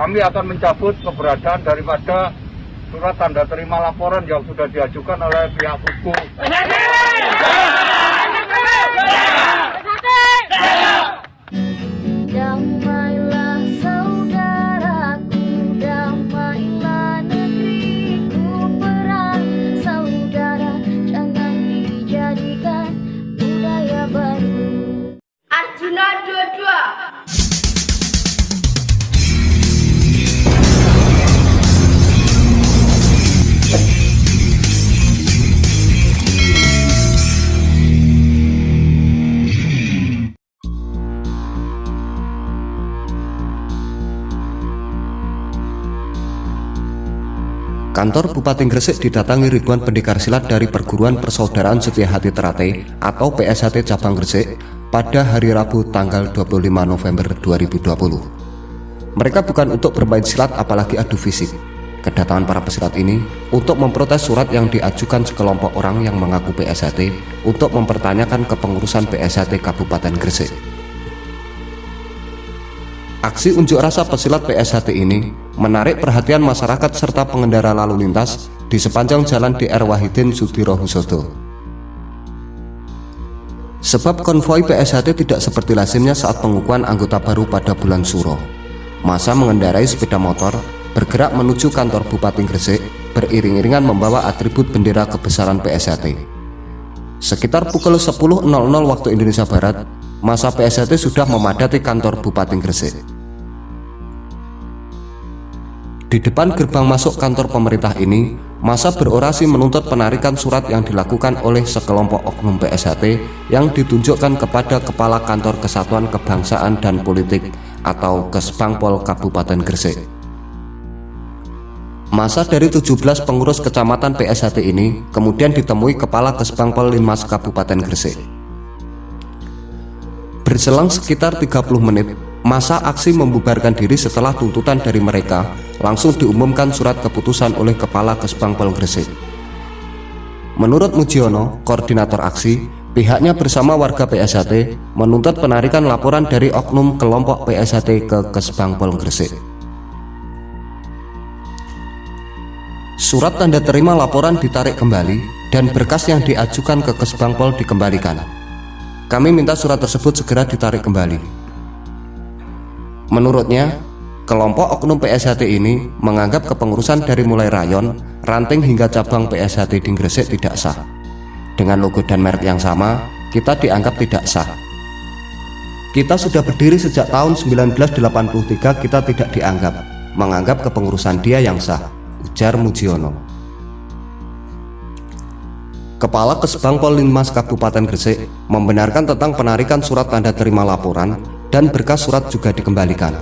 kami akan mencabut keberadaan daripada surat tanda terima laporan yang sudah diajukan oleh pihak Pusku. Damailah saudaraku, damailah negeriku, perang saudara jangan dijadikan budaya baru. Arjuna 22. Kantor Bupati Gresik didatangi ribuan pendekar silat dari Perguruan Persaudaraan Setia Hati Ternate atau PSHT Cabang Gresik pada hari Rabu tanggal 25 November 2020. Mereka bukan untuk bermain silat apalagi adu fisik. Kedatangan para pesilat ini untuk memprotes surat yang diajukan sekelompok orang yang mengaku PSHT untuk mempertanyakan kepengurusan PSHT Kabupaten Gresik. Aksi unjuk rasa pesilat PSHT ini menarik perhatian masyarakat serta pengendara lalu lintas di sepanjang jalan Dr. Wahidin Sudirohusodo. Sebab konvoi PSHT tidak seperti lazimnya saat pengukuhan anggota baru pada bulan Suro. Massa mengendarai sepeda motor bergerak menuju kantor Bupati Gresik beriring-iringan membawa atribut bendera kebesaran PSHT. Sekitar pukul 10.00 waktu Indonesia Barat, massa PSHT sudah memadati kantor Bupati Gresik. Di depan gerbang masuk kantor pemerintah ini, massa berorasi menuntut penarikan surat yang dilakukan oleh sekelompok oknum PSHT yang ditunjukkan kepada Kepala Kantor Kesatuan Kebangsaan dan Politik atau Kesbangpol Kabupaten Gresik. Massa dari 17 pengurus kecamatan PSHT ini kemudian ditemui Kepala Kesbangpol Linmas Kabupaten Gresik. Berselang sekitar 30 menit, massa aksi membubarkan diri setelah tuntutan dari mereka langsung diumumkan surat keputusan oleh Kepala Kesbangpol Gresik. Menurut Mujiono, koordinator aksi, pihaknya bersama warga PSHT menuntut penarikan laporan dari oknum kelompok PSHT ke Kesbangpol Gresik. Surat tanda terima laporan ditarik kembali dan berkas yang diajukan ke Kesbangpol dikembalikan. Kami minta surat tersebut segera ditarik kembali. Menurutnya, kelompok oknum PSHT ini menganggap kepengurusan dari mulai rayon, ranting hingga cabang PSHT di Gresik tidak sah. Dengan logo dan merek yang sama, kita dianggap tidak sah. Kita sudah berdiri sejak tahun 1983, kita tidak dianggap, menganggap kepengurusan dia yang sah, ujar Mujiono. Kepala Kesbangpol Linmas Kabupaten Gresik membenarkan tentang penarikan surat tanda terima laporan dan berkas surat juga dikembalikan.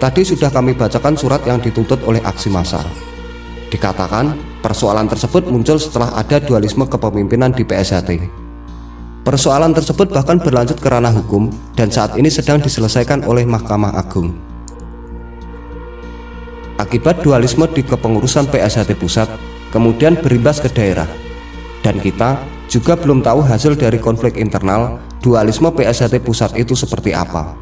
Tadi sudah kami bacakan surat yang dituntut oleh aksi massa. Dikatakan persoalan tersebut muncul setelah ada dualisme kepemimpinan di PSHT. Persoalan tersebut bahkan berlanjut ke ranah hukum dan saat ini sedang diselesaikan oleh Mahkamah Agung. Akibat dualisme di kepengurusan PSHT pusat kemudian berimbas ke daerah. Dan kita juga belum tahu hasil dari konflik internal dualisme PSHT pusat itu seperti apa.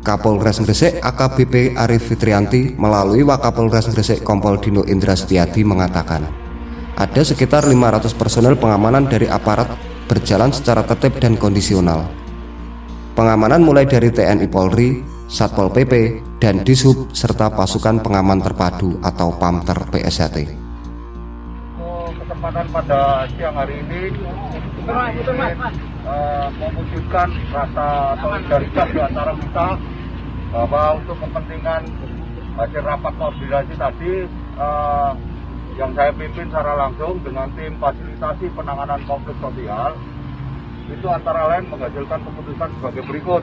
Kapolres Gresik AKBP Arif Fitrianti melalui Wakapolres Gresik Kompol Dino Indra Setiadi mengatakan, ada sekitar 500 personel pengamanan dari aparat berjalan secara tertib dan kondisional. Pengamanan mulai dari TNI Polri, Satpol PP, dan Dishub serta pasukan pengaman terpadu atau PAMTER PSHT. Kesempatan pada siang hari ini mewujudkan rasa solidaritas di antara kita bahwa untuk kepentingan hasil rapat koordinasi tadi yang saya pimpin secara langsung dengan tim fasilitasi penanganan konflik sosial itu antara lain menghasilkan keputusan sebagai berikut.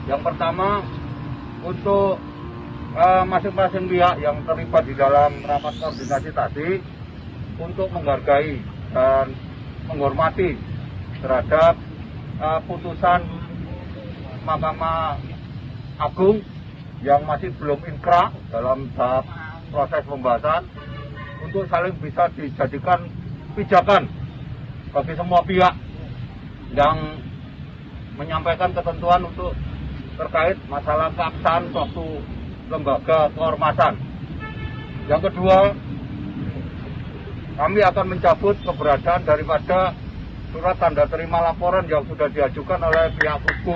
Yang pertama, untuk masing-masing pihak yang terlibat di dalam rapat koordinasi tadi untuk menghargai dan menghormati terhadap putusan Mahkamah Agung yang masih belum inkrah dalam tahap proses pembahasan untuk saling bisa dijadikan pijakan bagi semua pihak yang menyampaikan ketentuan untuk terkait masalah keabsahan suatu lembaga keormasan. Yang kedua, kami akan mencabut keberadaan daripada surat tanda terima laporan yang sudah diajukan oleh pihak Pusku.